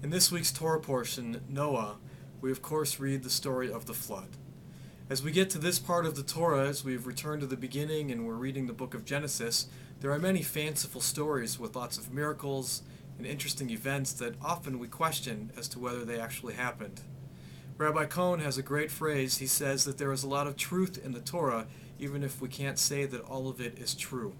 In this week's Torah portion, Noah, we of course read the story of the flood. As we get to this part of the Torah, as we've returned to the beginning and we're reading the book of Genesis, there are many fanciful stories with lots of miracles and interesting events that often we question as to whether they actually happened. Rabbi Cohn has a great phrase. He says that there is a lot of truth in the Torah, even if we can't say that all of it is true.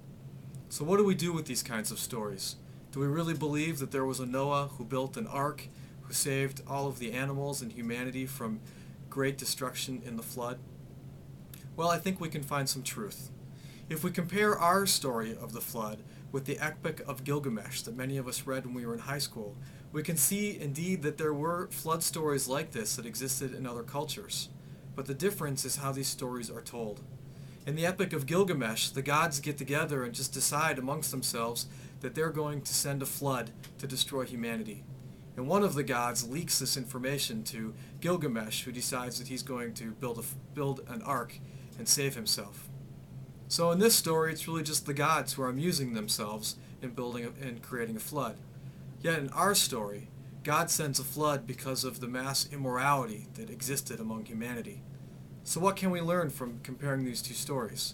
So what do we do with these kinds of stories? Do we really believe that there was a Noah who built an ark, who saved all of the animals and humanity from great destruction in the flood? Well, I think we can find some truth. If we compare our story of the flood with the Epic of Gilgamesh that many of us read when we were in high school, we can see indeed that there were flood stories like this that existed in other cultures. But the difference is how these stories are told. In the Epic of Gilgamesh, the gods get together and just decide amongst themselves that they're going to send a flood to destroy humanity. And one of the gods leaks this information to Gilgamesh, who decides that he's going to build an ark and save himself. So in this story, it's really just the gods who are amusing themselves in building and creating a flood. Yet in our story, God sends a flood because of the mass immorality that existed among humanity. So what can we learn from comparing these two stories?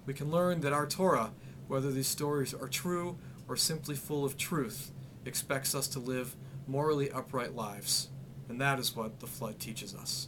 We can learn that our Torah, whether these stories are true or simply full of truth, expects us to live morally upright lives. And that is what the flood teaches us.